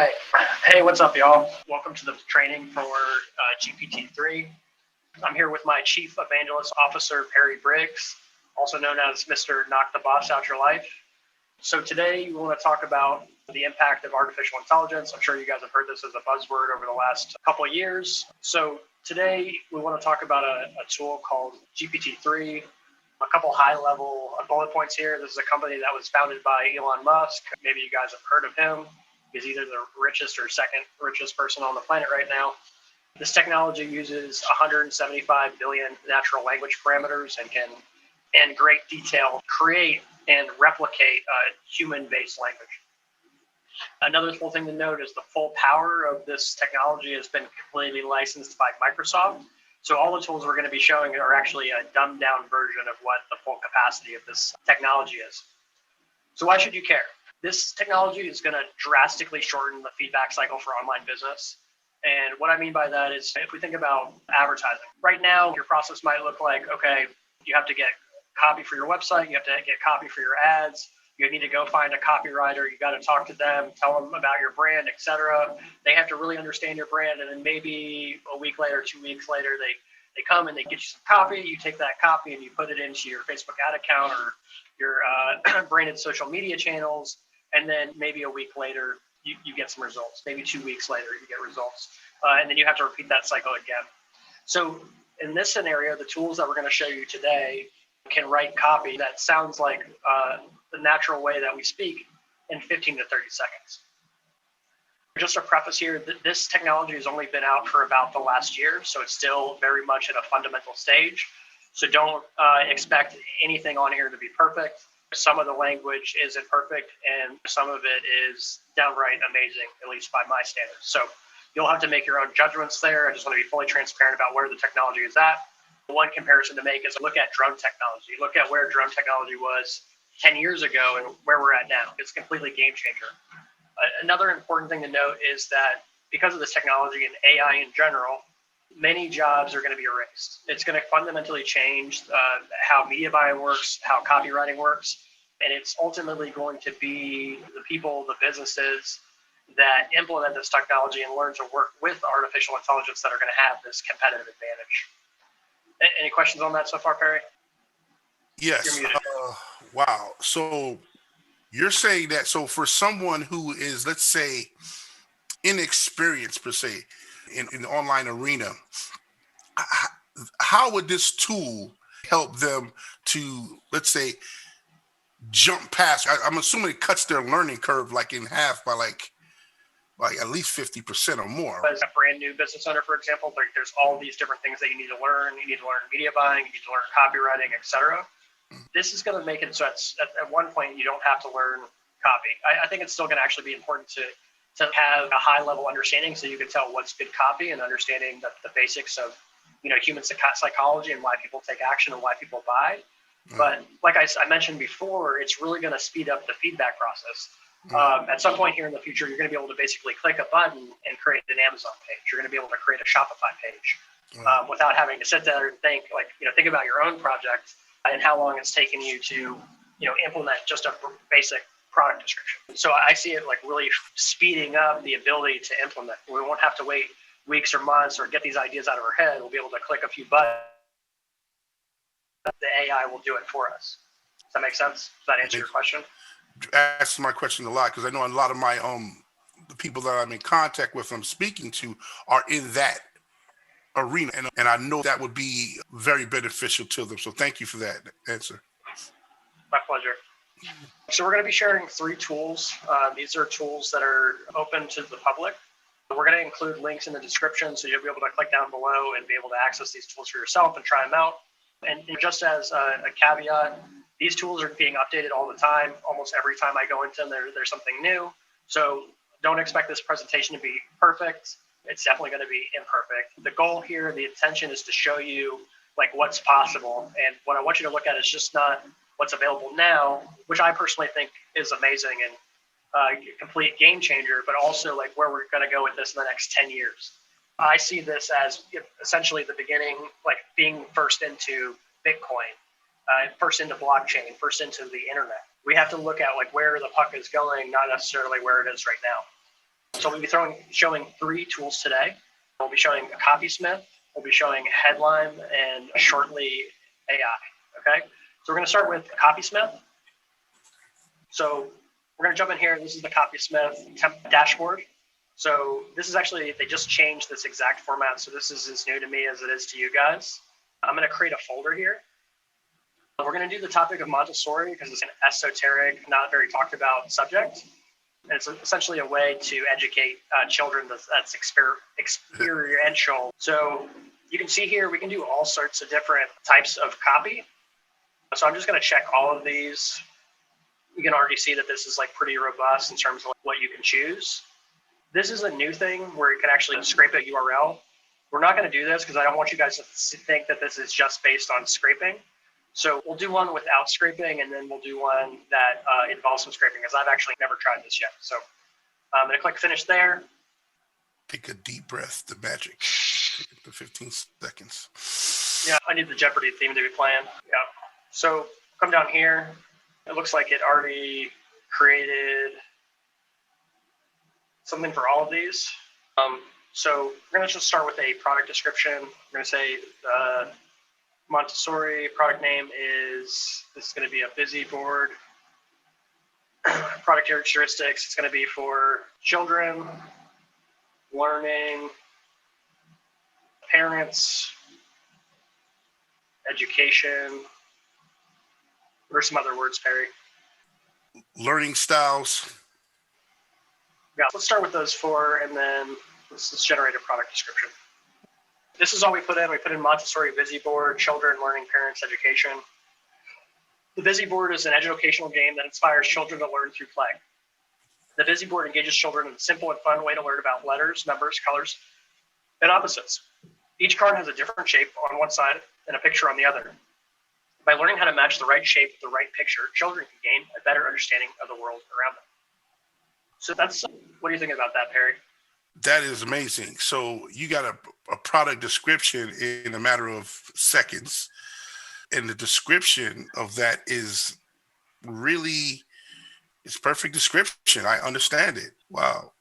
right. Hey, what's up, y'all? Welcome to the training for GPT-3. I'm here with my Chief Evangelist Officer, Perry Briggs, also known as Mr. Knock the Boss Out Your Life. So today we want to talk about the impact of artificial intelligence. I'm sure you guys have heard this as a buzzword over the last couple of years. So today we want to talk about a tool called GPT-3. A couple high-level bullet points here. This is a company that was founded by Elon Musk. Maybe you guys have heard of him. He's either the richest or second richest person on the planet right now. This technology uses 175 billion natural language parameters and can, in great detail, create and replicate human-based language. Another cool thing to note is the full power of this technology has been completely licensed by Microsoft. So all the tools we're going to be showing are actually a dumbed-down version of what the full capacity of this technology is. So why should you care? This technology is going to drastically shorten the feedback cycle for online business. And what I mean by that is if we think about advertising, right now your process might look like, okay, you have to get copy for your website, you have to get copy for your ads, you need to go find a copywriter, you got to talk to them, tell them about your brand, etc. They have to really understand your brand, and then maybe a week later, 2 weeks later, they come and they get you some copy, you take that copy and you put it into your Facebook ad account or your branded social media channels, and then maybe a week later, you get some results. Maybe 2 weeks later, you get results. And then you have to repeat that cycle again. So in this scenario, the tools that we're going to show you today can write copy that sounds like the natural way that we speak in 15 to 30 seconds. Just a preface here, this technology has only been out for about the last year, so it's still very much at a fundamental stage. So don't expect anything on here to be perfect. Some of the language isn't perfect, and some of it is downright amazing, at least by my standards. So you'll have to make your own judgments there. I just want to be fully transparent about where the technology is at. One comparison to make is look at drone technology. Look at where drone technology was 10 years ago and where we're at now. It's a completely game changer. Another important thing to note is that because of this technology and AI in general, many jobs are going to be erased. It's going to fundamentally change how media buying works, how copywriting works, and it's ultimately going to be the people, the businesses that implement this technology and learn to work with artificial intelligence that are going to have this competitive advantage. Any questions on that so far, Perry? Yes. Wow. So you're saying that, so for someone who is, let's say, inexperienced per se in the online arena, how would this tool help them to, let's say, jump past? I'm assuming it cuts their learning curve like in half by like at least 50% or more. As a brand new business owner, for example, there's all these different things that you need to learn. You need to learn media buying, you need to learn copywriting, etc. This is going to make it so at one point you don't have to learn copy. I think it's still going to actually be important to have a high level understanding so you can tell what's good copy and understanding the basics of human psychology and why people take action and why people buy. But like I mentioned before, it's really going to speed up the feedback process. At some point here in the future, you're going to be able to basically click a button and create an Amazon page. You're going to be able to create a Shopify page without having to sit there and think about your own project and how long it's taken you to implement just a basic product description. So I see it like really speeding up the ability to implement. We won't have to wait weeks or months or get these ideas out of our head. We'll be able to click a few buttons. The AI will do it for us. Does that make sense? Does that answer your question? Asks my question a lot because I know a lot of my the people that I'm in contact with, I'm speaking to, are in that arena, and I know that would be very beneficial to them. So thank you for that answer. My pleasure. So we're going to be sharing 3 tools. These are tools that are open to the public. We're going to include links in the description, so you'll be able to click down below and be able to access these tools for yourself and try them out. And just as a caveat, these tools are being updated all the time. Almost every time I go into them, there's something new. So don't expect this presentation to be perfect. It's definitely going to be imperfect. The goal here, the intention is to show you like what's possible. And what I want you to look at is just not what's available now, which I personally think is amazing and a complete game changer, but also like where we're going to go with this in the next 10 years. I see this as essentially the beginning, like being first into Bitcoin, first into blockchain, first into the internet. We have to look at like where the puck is going, not necessarily where it is right now. So we'll be showing 3 tools today. We'll be showing a Copysmith, we'll be showing Headline, and ShortlyAI. Okay, so we're going to start with Copysmith. So we're going to jump in here. This is the Copysmith dashboard. So this is actually, they just changed this exact format. So this is as new to me as it is to you guys. I'm going to create a folder here. We're going to do the topic of Montessori because it's an esoteric, not very talked about subject. And it's essentially a way to educate children that's experiential. So you can see here, we can do all sorts of different types of copy. So I'm just going to check all of these. You can already see that this is like pretty robust in terms of like what you can choose. This is a new thing where you can actually scrape a URL. We're not going to do this because I don't want you guys to think that this is just based on scraping. So we'll do one without scraping, and then we'll do one that involves some scraping, because I've actually never tried this yet. So I'm going to click finish there. Take a deep breath, the magic. Take it to 15 seconds. Yeah, I need the Jeopardy theme to be playing. Yeah. So come down here. It looks like it already created something for all of these. So we're going to just start with a product description. We're going to say Montessori product name is, this is going to be a busy board. Product characteristics, it's going to be for children, learning, parents, education. What are some other words, Perry? Learning styles. Yeah, let's start with those 4, and then let's generate a product description. This is all we put in. We put in Montessori busy board, children, learning, parents, education. The busy board is an educational game that inspires children to learn through play. The busy board engages children in a simple and fun way to learn about letters, numbers, colors, and opposites. Each card has a different shape on one side and a picture on the other. By learning how to match the right shape with the right picture, children can gain a better understanding of the world around them. So what do you think about that, Perry? That is amazing. So you got a product description in a matter of seconds. And the description of that is really, it's perfect description. I understand it. Wow.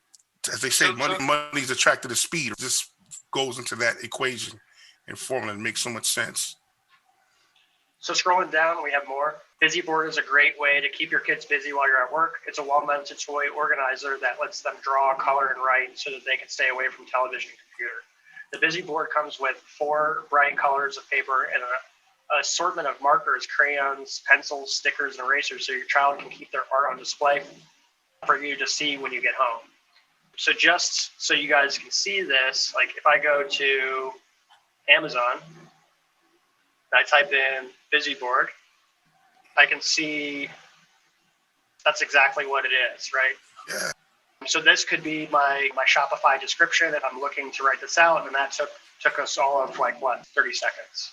As they say, money's attracted to speed. This goes into that equation and formula and makes so much sense. So scrolling down, we have more. Busy board is a great way to keep your kids busy while you're at work. It's a well-mounted toy organizer that lets them draw, color, and write so that they can stay away from television and computer. The busy board comes with 4 bright colors of paper and an assortment of markers, crayons, pencils, stickers, and erasers so your child can keep their art on display for you to see when you get home. So just so you guys can see this, like if I go to Amazon, I type in busy board, I can see that's exactly what it is, right? Yeah. So this could be my Shopify description if I'm looking to write this out, and that took us all of 30 seconds.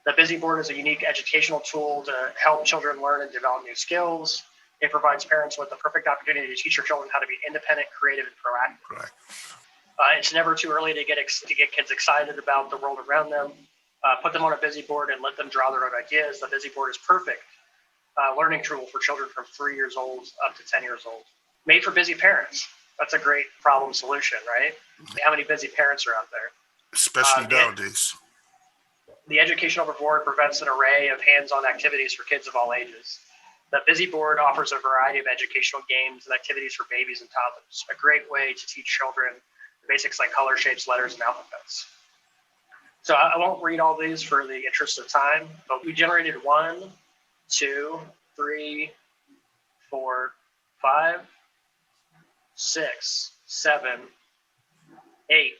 The busy board is a unique educational tool to help children learn and develop new skills. It provides parents with the perfect opportunity to teach their children how to be independent, creative, and proactive. Correct. It's never too early to get kids excited about the world around them. Put them on a busy board and let them draw their own ideas. The busy board is perfect learning tool for children from 3 years old up to 10 years old. Made for busy parents. That's a great problem solution, right? How many busy parents are out there? Especially nowadays. The educational board prevents an array of hands-on activities for kids of all ages. The busy board offers a variety of educational games and activities for babies and toddlers. A great way to teach children the basics like color, shapes, letters, and alphabets. So I won't read all these for the interest of time, but we generated 1, 2, 3, 4, 5, 6, 7, 8.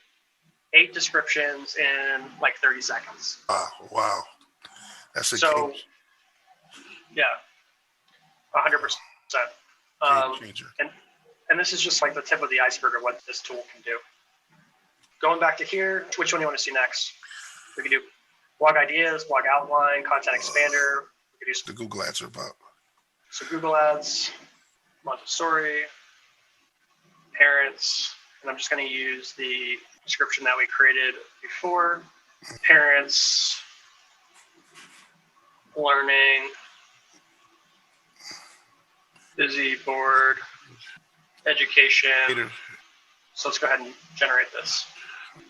8 descriptions in 30 seconds. Wow. That's a so, yeah, 100%. Game changer. And this is just the tip of the iceberg of what this tool can do. Going back to here, which one do you want to see next? We can do blog ideas, blog outline, content expander. We could do the Google ads are about. So Google ads, Montessori, parents, and I'm just going to use the description that we created before. Parents, learning, busy board, education, So let's go ahead and generate this.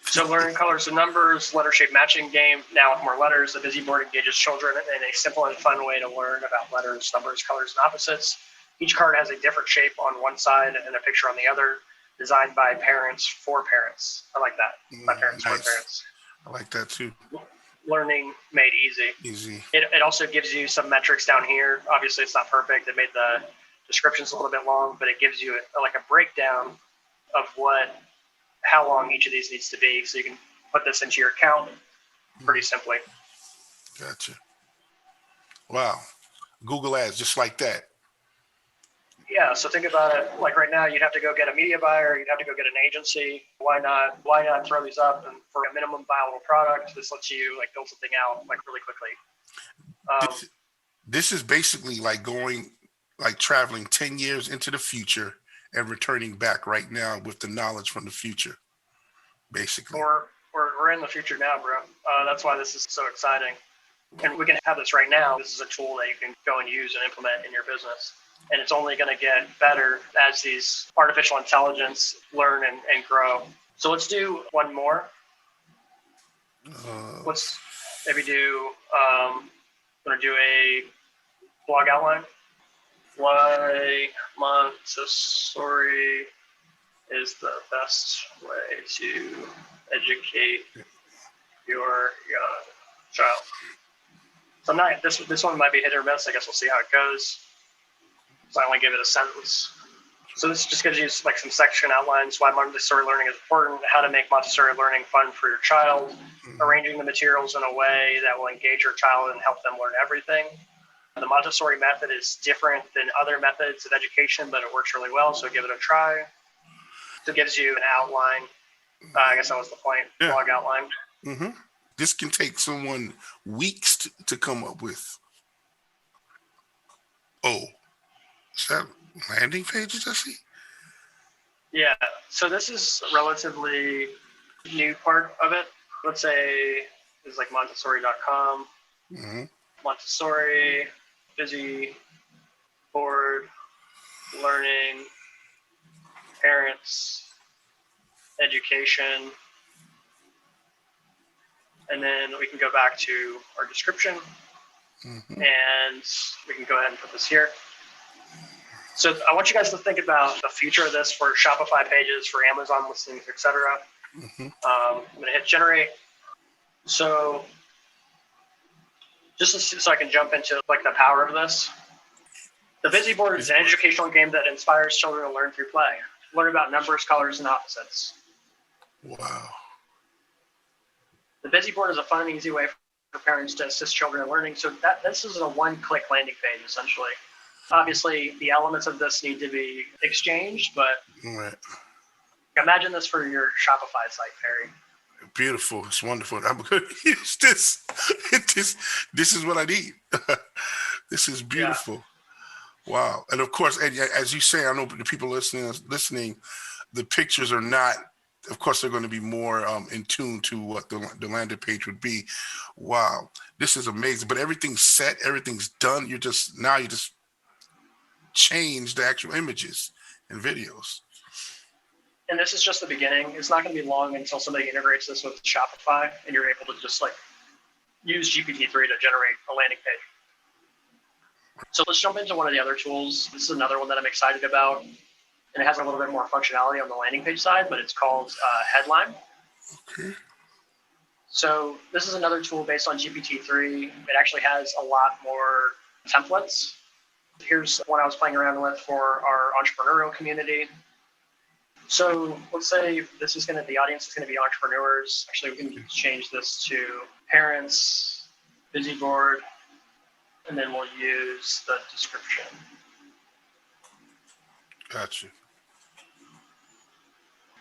So learning colors and numbers, letter shape matching game. Now with more letters, the busy board engages children in a simple and fun way to learn about letters, numbers, colors, and opposites. Each card has a different shape on one side and a picture on the other, designed by parents for parents. I like that. By parents for parents. I like that too. Learning made easy. Easy. It also gives you some metrics down here. Obviously, it's not perfect. It made the descriptions a little bit long, but it gives you like a breakdown of how long each of these needs to be, so you can put this into your account pretty simply. Gotcha. Wow. Google Ads, just like that. Yeah, so think about it. Like right now, you'd have to go get a media buyer. You'd have to go get an agency. Why not throw these up? And for a minimum viable product, this lets you like build something out like really quickly. This is basically like traveling 10 years into the future and returning back right now with the knowledge from the future, basically. We're in the future now, bro. That's why this is so exciting. And we can have this right now. This is a tool that you can go and use and implement in your business. And it's only going to get better as these artificial intelligence learn and grow. So let's do one more. Let's maybe do, I'm going to do a blog outline. Why Montessori is the best way to educate your young child. So this one might be hit or miss. I guess we'll see how it goes. So I only give it a sentence. So this just gives you like some section outlines, why Montessori learning is important, how to make Montessori learning fun for your child, arranging the materials in a way that will engage your child and help them learn everything. The Montessori method is different than other methods of education, but it works really well, so give it a try. So it gives you an outline. I guess that was the point, blog outline. Mm-hmm. This can take someone weeks to come up with. Oh, is that landing pages I see? Yeah, so this is a relatively new part of it. Let's say it's like Montessori.com. Mm-hmm. Montessori, busy, board, learning, parents, education. And then we can go back to our description, and we can go ahead and put this here. So I want you guys to think about the future of this for Shopify pages, for Amazon listings, etc. I'm going to hit generate. So just so I can jump into like the power of this. The Busy Board is an educational game that inspires children to learn through play. Learn about numbers, colors, and opposites. Wow. The Busy Board is a fun and easy way for parents to assist children in learning. So this is a one-click landing page, essentially. Obviously, the elements of this need to be exchanged, but imagine this for your Shopify site, Perry. Beautiful. It's wonderful. I'm going to use this. This is what I need. This is beautiful. Yeah. Wow. And of course, as you say, I know the people listening, the pictures are not, of course, they're going to be more in tune to what the landing page would be. Wow. This is amazing. But everything's set. Everything's done. You just change the actual images and videos. And this is just the beginning. It's not going to be long until somebody integrates this with Shopify and you're able to just like use GPT-3 to generate a landing page. So let's jump into one of the other tools. This is another one that I'm excited about. And it has a little bit more functionality on the landing page side, but it's called Headline. Okay. So this is another tool based on GPT-3. It actually has a lot more templates. Here's one I was playing around with for our entrepreneurial community. So let's say the audience is going to be entrepreneurs. Actually, we can change this to parents, busy board, and then we'll use the description. Gotcha.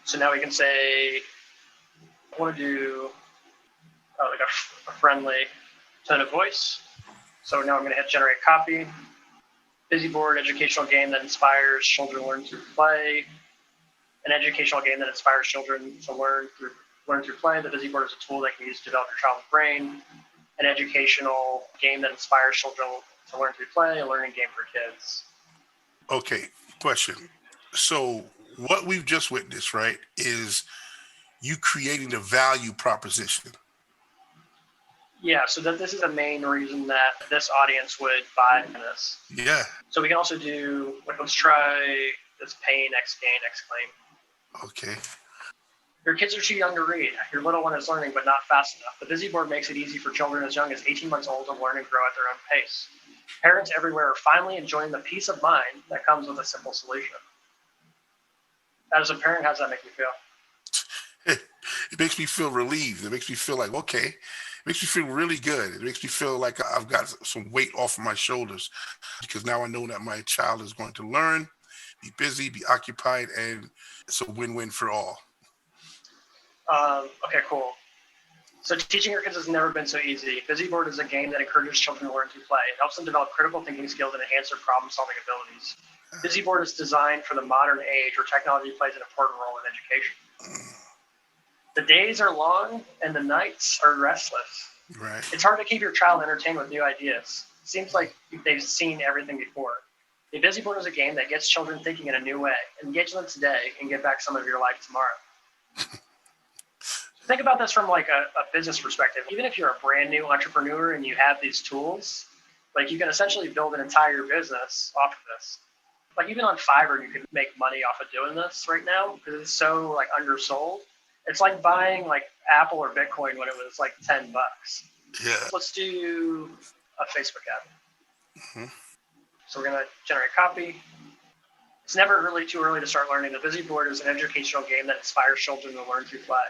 So now we can say, I want to do like a friendly tone of voice. So now I'm going to hit generate copy. Busy board, educational game that inspires children to learn through play. An educational game that inspires children to learn through play. The Busy Board is a tool that can use to develop your child's brain. An educational game that inspires children to learn through play. A learning game for kids. Okay, question. So what we've just witnessed, right, is you creating the value proposition. Yeah, so this is the main reason that this audience would buy this. Yeah. So we can also do, like, let's try this pain, X gain, X claim. Okay. Your kids are too young to read. Your little one is learning, but not fast enough. The Busy Board makes it easy for children as young as 18 months old to learn and grow at their own pace. Parents everywhere are finally enjoying the peace of mind that comes with a simple solution. As a parent, how does that make you feel? It makes me feel relieved. It makes me feel like, okay, it makes me feel really good. It makes me feel like I've got some weight off of my shoulders because now I know that my child is going to learn, be busy, be occupied, and it's a win-win for all. Okay, cool. So teaching your kids has never been so easy. Busy Board is a game that encourages children to learn through play. It helps them develop critical thinking skills and enhance their problem-solving abilities. Busy Board is designed for the modern age where technology plays an important role in education. The days are long and the nights are restless. Right. It's hard to keep your child entertained with new ideas. It seems like they've seen everything before. The Busy Board is a game that gets children thinking in a new way. Engage them today and get back some of your life tomorrow. Think about this from like a business perspective. Even if you're a brand new entrepreneur and you have these tools, like you can essentially build an entire business off of this. Like even on Fiverr, you can make money off of doing this right now because it's so like undersold. It's like buying like Apple or Bitcoin when it was like $10. Yeah. Let's do a Facebook ad. Mm-hmm. So we're gonna generate copy. It's never really too early to start learning. The Busy Board is an educational game that inspires children to learn through play.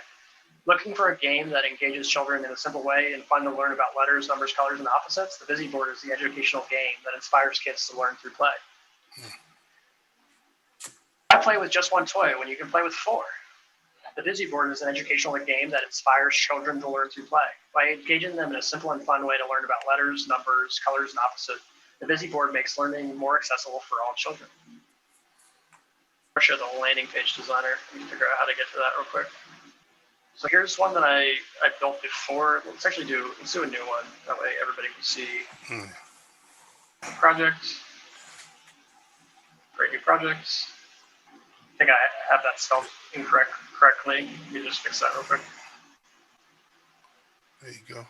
Looking for a game that engages children in a simple way and fun to learn about letters, numbers, colors, and opposites? The Busy Board is the educational game that inspires kids to learn through play. I play with just one toy when you can play with 4. The Busy Board is an educational game that inspires children to learn through play. By engaging them in a simple and fun way to learn about letters, numbers, colors, and opposites, the Busy Board makes learning more accessible for all children. I'll show the landing page designer. Let me figure out how to get to that real quick. So here's one that I built before. Let's do a new one. That way everybody can see. Project. Create new projects. I think I have that spelled correctly. Let me just fix that real quick. There you go.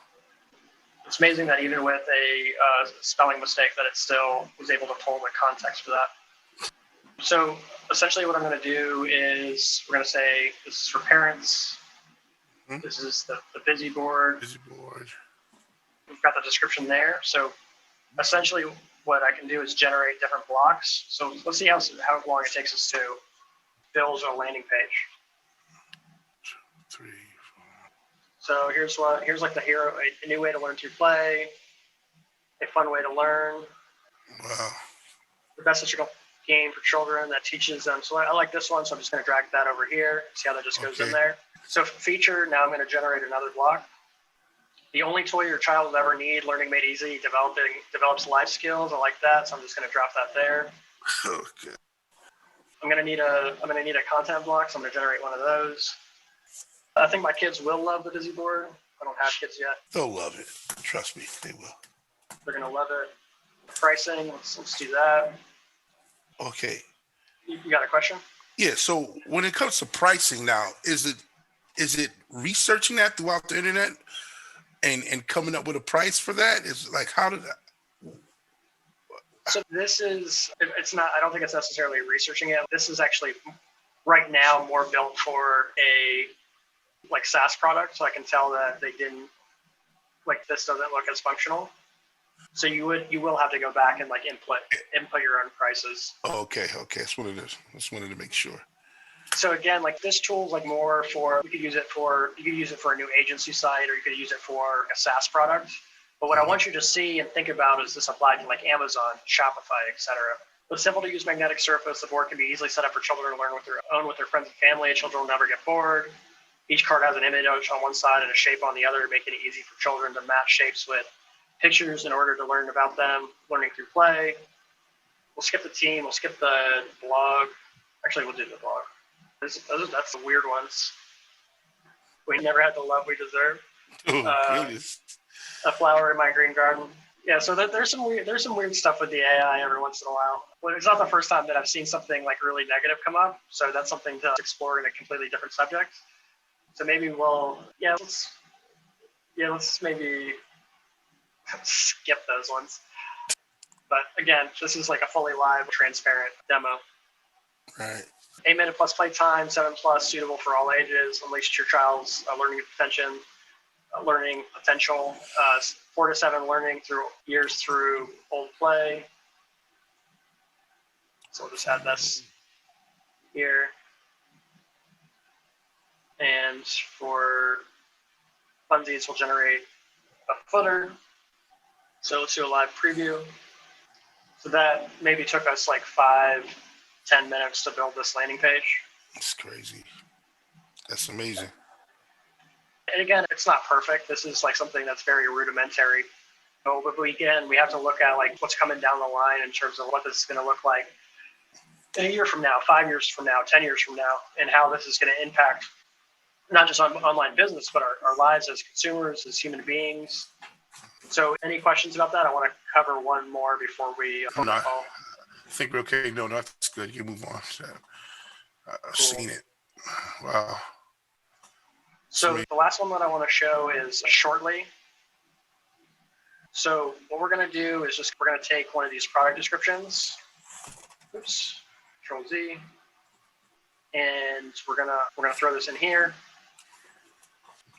It's amazing that even with a spelling mistake that it still was able to pull the context for that. So essentially what I'm going to do is we're going to say this is for parents. Mm-hmm. This is the Busy Board. Busy Board. We've got the description there. So essentially what I can do is generate different blocks. So let's see how long it takes us to build a landing page. 3, 4. So here's like the hero, a new way to learn through play, a fun way to learn. Wow. The best digital game for children that teaches them. So I like this one, so I'm just going to drag that over here. See how that just goes in there. So feature, now I'm going to generate another block. The only toy your child will ever need, learning made easy, develops life skills. I like that, so I'm just going to drop that there. Okay. I'm going to need a content block, so I'm going to generate one of those. I think my kids will love the Busy Board. I don't have kids yet. They'll love it. Trust me, they will. They're going to love it. Pricing, let's do that. Okay. You got a question? Yeah. So when it comes to pricing now, is it researching that throughout the internet and coming up with a price for that? Is like, how did that? So this is, it's not, I don't think it's necessarily researching it. This is actually right now more built for a like SaaS product. So I can tell that they didn't, like this doesn't look as functional. So you will have to go back and like input your own prices. Oh, okay. That's what it is. Just wanted to make sure. So again, like this tool is like more for, you could use it for a new agency site, or you could use it for a SaaS product. But what I want you to see and think about is this applied to like Amazon, Shopify, etc. With simple to use magnetic surface, the board can be easily set up for children to learn with their friends and family. Children will never get bored. Each card has an image on one side and a shape on the other, making it easy for children to match shapes with pictures in order to learn about them, learning through play. We'll skip the team. We'll skip the blog. Actually, we'll do the blog. That's the weird ones. We never had the love we deserve. Oh, goodness. A flower in my green garden. Yeah, so there's some weird stuff with the AI every once in a while. Well, it's not the first time that I've seen something like really negative come up, so that's something to explore in a completely different subject. So maybe let's maybe skip those ones. But again, this is like a fully live, transparent demo. Right. 8-minute plus playtime, 7 plus, suitable for all ages. Unleash your child's learning potential. 4 to 7 learning through years through old play. So we'll just add this here. And for funsies, we'll generate a footer. So let's do a live preview. So that maybe took us like 5-10 minutes to build this landing page. That's crazy. That's amazing. And again, it's not perfect. This is like something that's very rudimentary. But we have to look at like what's coming down the line in terms of what this is going to look like in a year from now, 5 years from now, 10 years from now, and how this is going to impact not just on online business, but our lives as consumers, as human beings. So any questions about that? I want to cover one more before we No, I think we're okay. No, that's good. You move on. I've seen it. Wow. So the last one that I want to show is Shortly. So what we're going to do is we're going to take one of these product descriptions. Oops. Control Z. And we're gonna throw this in here.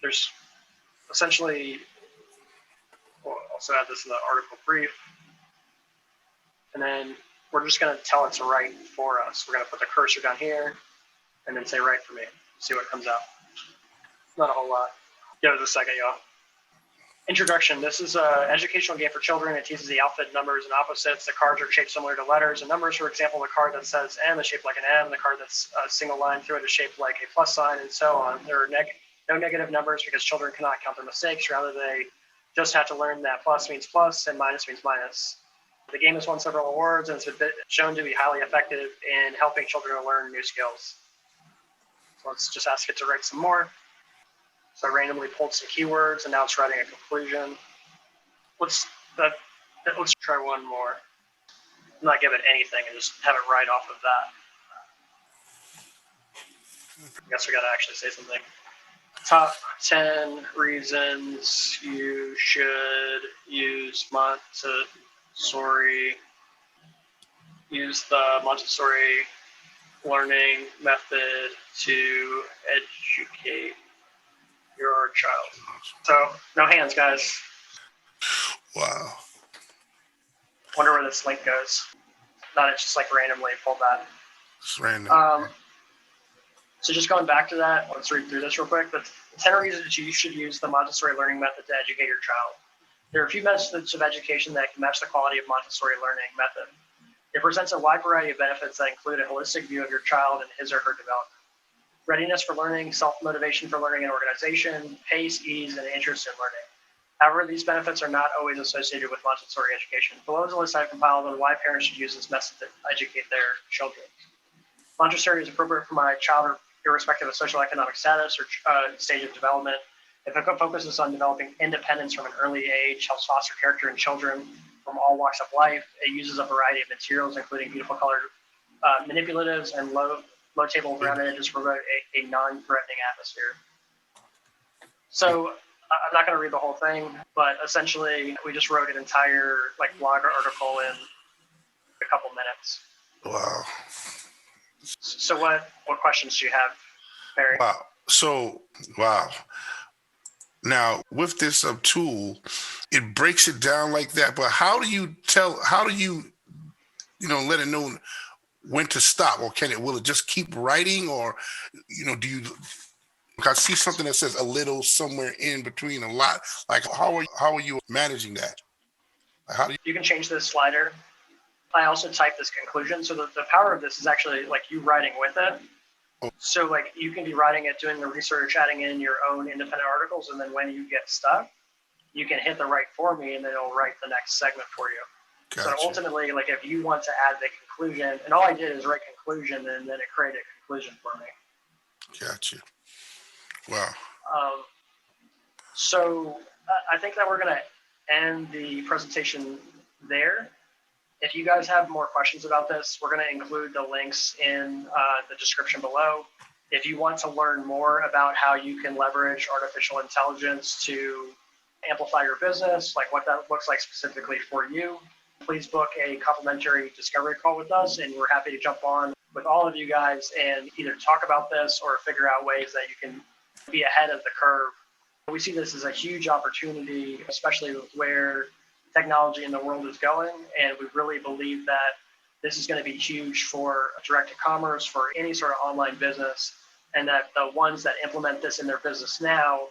There's essentially, we'll also add this in the article brief. And then we're just going to tell it to write for us. We're going to put the cursor down here and then say write for me. See what comes out. Not a whole lot. Give it a second, y'all. Introduction. This is an educational game for children. It teaches the alphabet, numbers, and opposites. The cards are shaped similar to letters and numbers. For example, the card that says M is shaped like an M. The card that's a single line through it is shaped like a plus sign, and so on. There are no negative numbers because children cannot count their mistakes. Rather, they just have to learn that plus means plus and minus means minus. The game has won several awards and it's been shown to be highly effective in helping children to learn new skills. So let's just ask it to write some more. So I randomly pulled some keywords and now it's writing a conclusion. Let's try one more. Not give it anything and just have it write off of that. I guess we got to actually say something. Top 10 reasons you should use the Montessori learning method to educate your child. So no hands, guys. Wow. Wonder where this link goes. Not it just like randomly pulled that. It's random. So just going back to that, let's read through this real quick. The 10 reasons you should use the Montessori learning method to educate your child. There are a few methods of education that can match the quality of Montessori learning method. It presents a wide variety of benefits that include a holistic view of your child and his or her development. Readiness for learning, self-motivation for learning and organization, pace, ease, and interest in learning. However, these benefits are not always associated with Montessori education. Below is a list I've compiled on why parents should use this method to educate their children. Montessori is appropriate for my child irrespective of social economic status or stage of development. If it focuses on developing independence from an early age, helps foster character in children from all walks of life. It uses a variety of materials, including beautiful colored manipulatives and low table ground edges to promote a non-threatening atmosphere. So I'm not going to read the whole thing, but essentially we just wrote an entire blog article in a couple minutes. Wow. So what questions do you have, Barry? Wow. So, wow. Now, with this tool, it breaks it down like that, but how do you let it know when to stop, or will it just keep writing, or, do you, I see something that says a little somewhere in between a lot, like how are you managing that? You can change this slider. I also type this conclusion. So the power of this is actually you writing with it. Oh. So you can be writing it, doing the research, adding in your own independent articles. And then when you get stuck, you can hit the write for me and then it'll write the next segment for you. Gotcha. So ultimately, if you want to add the conclusion, and all I did is write conclusion and then it created a conclusion for me. Gotcha. Wow. So I think that we're going to end the presentation there. If you guys have more questions about this, we're going to include the links in the description below. If you want to learn more about how you can leverage artificial intelligence to amplify your business, like what that looks like specifically for you, please book a complimentary discovery call with us, and we're happy to jump on with all of you guys and either talk about this or figure out ways that you can be ahead of the curve. We see this as a huge opportunity, especially with where technology in the world is going, and we really believe that this is going to be huge for direct-to-commerce, for any sort of online business, and that the ones that implement this in their business now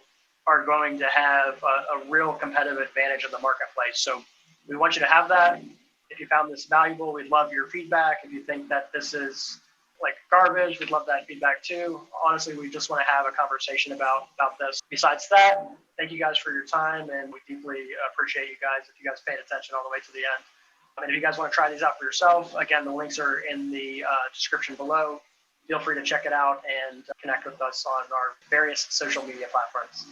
are going to have a real competitive advantage in the marketplace. So we want you to have that. If you found this valuable, we'd love your feedback. If you think that this is like garbage, we'd love that feedback too. Honestly, we just want to have a conversation about this. Besides that, thank you guys for your time, and we deeply appreciate you guys if you guys paid attention all the way to the end. And if you guys want to try these out for yourself, again, the links are in the description below. Feel free to check it out and connect with us on our various social media platforms.